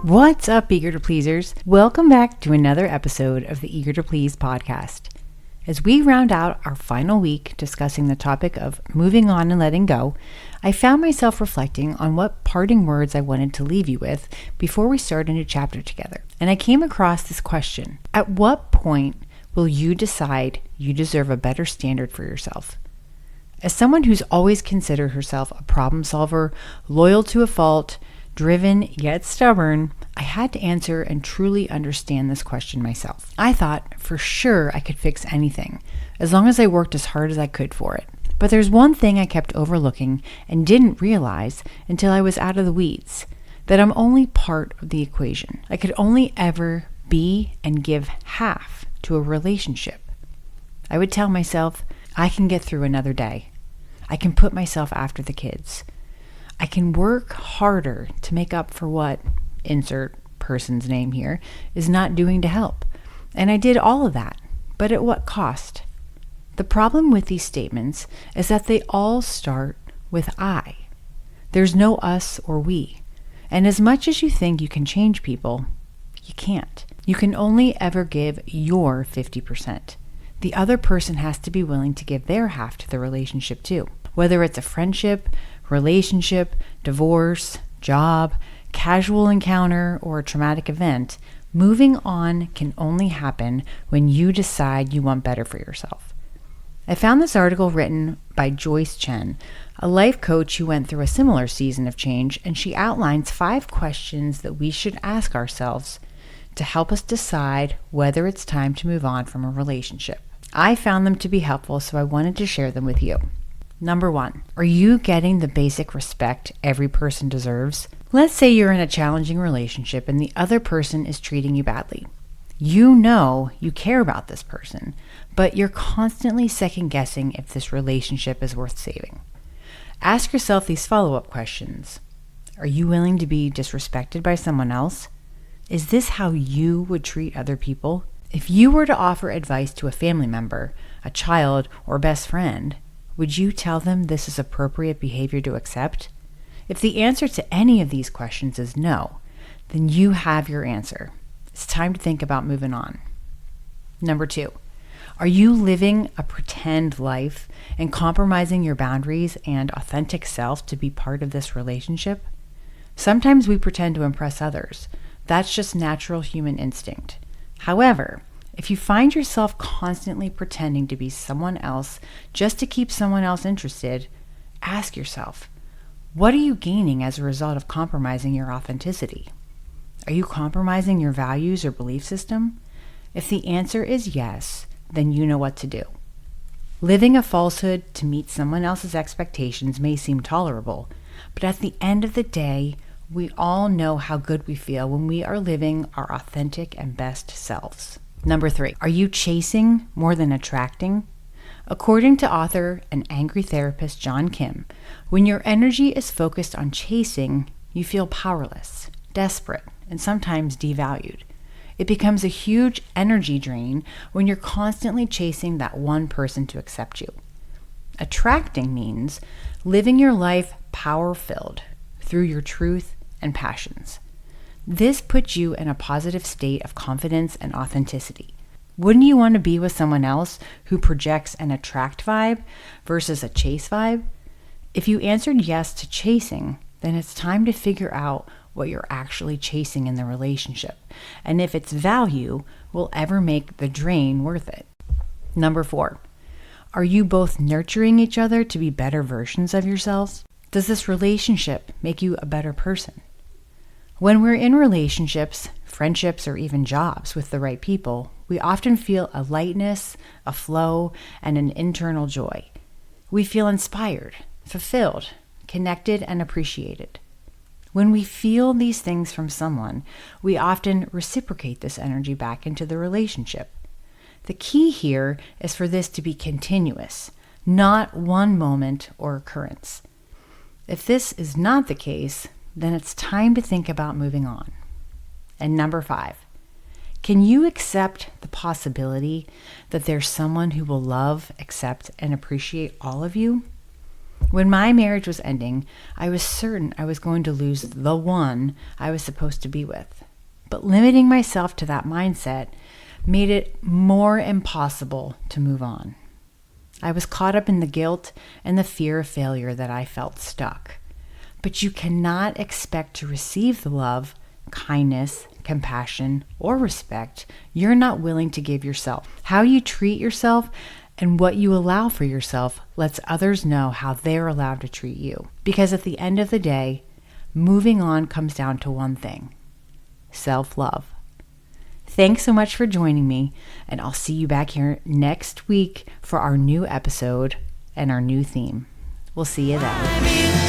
What's up, Eager to Pleasers? Welcome back to another episode of the Eager to Please podcast. As we round out our final week discussing the topic of moving on and letting go, I found myself reflecting on what parting words I wanted to leave you with before we start a new chapter together. And I came across this question: at what point will you decide you deserve a better standard for yourself? As someone who's always considered herself a problem solver, loyal to a fault, driven yet stubborn, I had to answer and truly understand this question myself. I thought for sure I could fix anything, as long as I worked as hard as I could for it. But there's one thing I kept overlooking and didn't realize until I was out of the weeds, that I'm only part of the equation. I could only ever be and give half to a relationship. I would tell myself, I can get through another day. I can put myself after the kids. I can work harder to make up for what, insert person's name here, is not doing to help. And I did all of that, but at what cost? The problem with these statements is that they all start with I. There's no us or we. And as much as you think you can change people, you can't. You can only ever give your 50%. The other person has to be willing to give their half to the relationship too. Whether it's a friendship, relationship, divorce, job, casual encounter, or a traumatic event, moving on can only happen when you decide you want better for yourself. I found this article written by Joyce Chen, a life coach who went through a similar season of change, and she outlines 5 questions that we should ask ourselves to help us decide whether it's time to move on from a relationship. I found them to be helpful, so I wanted to share them with you. Number 1, are you getting the basic respect every person deserves? Let's say you're in a challenging relationship and the other person is treating you badly. You know you care about this person, but you're constantly second guessing if this relationship is worth saving. Ask yourself these follow-up questions. Are you willing to be disrespected by someone else? Is this how you would treat other people? If you were to offer advice to a family member, a child, or best friend, would you tell them this is appropriate behavior to accept? If the answer to any of these questions is no, then you have your answer. It's time to think about moving on. Number 2, are you living a pretend life and compromising your boundaries and authentic self to be part of this relationship? Sometimes we pretend to impress others. That's just natural human instinct. However, if you find yourself constantly pretending to be someone else just to keep someone else interested, ask yourself, what are you gaining as a result of compromising your authenticity? Are you compromising your values or belief system? If the answer is yes, then you know what to do. Living a falsehood to meet someone else's expectations may seem tolerable, but at the end of the day, we all know how good we feel when we are living our authentic and best selves. Number 3, are you chasing more than attracting? According to author and angry therapist John Kim, when your energy is focused on chasing, you feel powerless, desperate, and sometimes devalued. It becomes a huge energy drain when you're constantly chasing that one person to accept you. Attracting means living your life power-filled through your truth and passions. This puts you in a positive state of confidence and authenticity. Wouldn't you want to be with someone else who projects an attract vibe versus a chase vibe? If you answered yes to chasing, then it's time to figure out what you're actually chasing in the relationship, and if its value will ever make the drain worth it. Number 4, are you both nurturing each other to be better versions of yourselves? Does this relationship make you a better person? When we're in relationships, friendships, or even jobs with the right people, we often feel a lightness, a flow, and an internal joy. We feel inspired, fulfilled, connected, and appreciated. When we feel these things from someone, we often reciprocate this energy back into the relationship. The key here is for this to be continuous, not one moment or occurrence. If this is not the case, then it's time to think about moving on. And number 5, can you accept the possibility that there's someone who will love, accept, and appreciate all of you? When my marriage was ending, I was certain I was going to lose the one I was supposed to be with. But limiting myself to that mindset made it more impossible to move on. I was caught up in the guilt and the fear of failure that I felt stuck. But you cannot expect to receive the love, kindness, compassion, or respect you're not willing to give yourself. How you treat yourself and what you allow for yourself lets others know how they're allowed to treat you. Because at the end of the day, moving on comes down to one thing: self-love. Thanks so much for joining me, and I'll see you back here next week for our new episode and our new theme. We'll see you then.